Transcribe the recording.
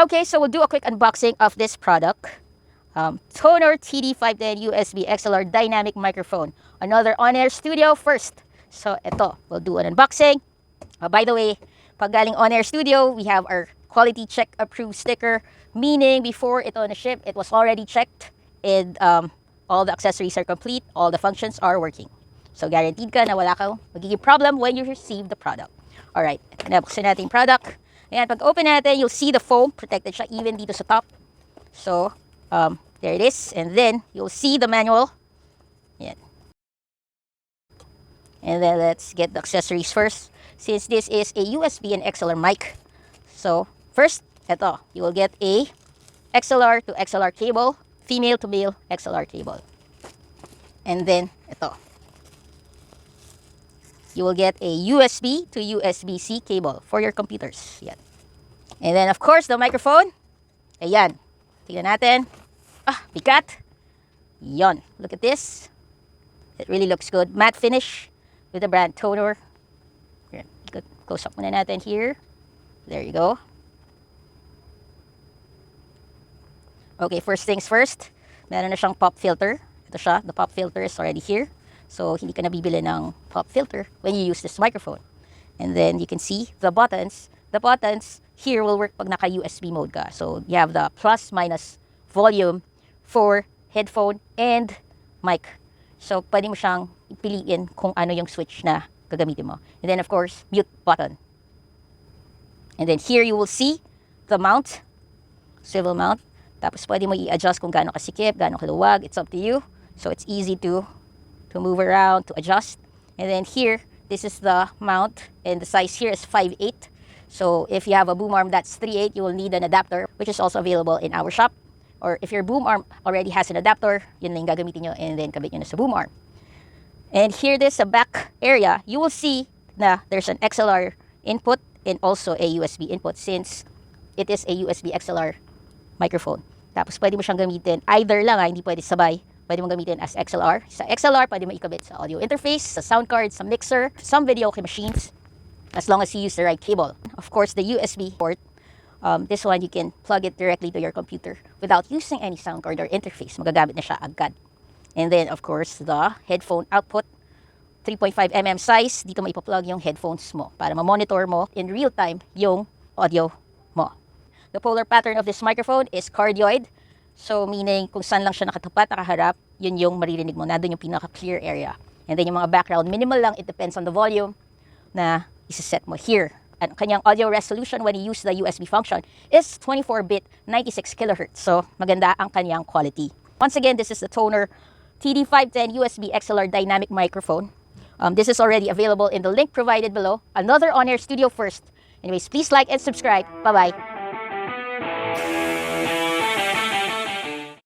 Okay, so we'll do a quick unboxing of this product. TONOR TD510 USB XLR dynamic microphone. Another on-air studio first. So ito, we'll do an unboxing. By the way, pag galing on-air studio, we have our quality check approved sticker. Meaning, before ito na-ship, it was already checked and all the accessories are complete, all the functions are working. So guaranteed ka na wala kang magiging problem when you receive the product. Alright, nabuksan natin yung product. Ayan, pag open natin, you'll see the foam. Protected siya even dito sa top. So, there it is. And then, you'll see the manual. Ayan. And then, let's get the accessories first. Since this is a USB and XLR mic. So, first, ito. You will get a XLR to XLR cable. Female to male XLR cable. And then, ito. You will get a USB to USB-C cable for your computers. Yan. And then, of course, the microphone. Ayan. Tingnan natin. Bigat. Yon. Look at this. It really looks good. Matte finish with the brand TONOR. Yan. Close up muna natin here. There you go. Okay, first things first. Meron na siyang pop filter. Ito siya. The pop filter is already here. So, hindi ka nabibili ng pop filter when you use this microphone. And then, you can see the buttons. The buttons here will work pag naka-USB mode ka. So, you have the plus, minus volume for headphone and mic. So, pwede mo siyang piliin kung ano yung switch na gagamitin mo. And then, of course, mute button. And then, here you will see the mount. Swivel mount. Tapos, pwede mo i-adjust kung gaano kasikip, gaano kaluwag. It's up to you. So, it's easy to move around, to adjust. And then here, this is the mount, and the size here is 5'8". So if you have a boom arm that's 3'8", you will need an adapter, which is also available in our shop. Or if your boom arm already has an adapter, yun lang gagamitin nyo, and then kabit nyo na sa boom arm. And here, this sa back area, you will see na there's an XLR input and also a USB input since it is a USB XLR microphone. Tapos pwede mo siyang gamitin either lang, hindi pwede sabay. Pwede mong gamitin as XLR. Sa XLR, pwede mo ikabit sa audio interface, sa sound card, sa mixer, some video machines, as long as you use the right cable. Of course, the USB port, this one, you can plug it directly to your computer without using any sound card or interface. Magagamit na siya agad. And then, of course, the headphone output, 3.5mm size. Dito mo ipa-plug yung headphones mo para ma-monitor mo in real time yung audio mo. The polar pattern of this microphone is cardioid. So, meaning, kung saan lang siya nakatapat, nakaharap, yun yung maririnig mo. Nandun yung pinaka-clear area. And then, yung mga background, minimal lang. It depends on the volume na isa-set mo here. At kanyang audio resolution when you use the USB function is 24-bit, 96 kHz. So, maganda ang kanyang quality. Once again, this is the TONOR TD510 USB XLR dynamic microphone. This is already available in the link provided below. Another on-air studio first. Anyways, please like and subscribe. Bye-bye.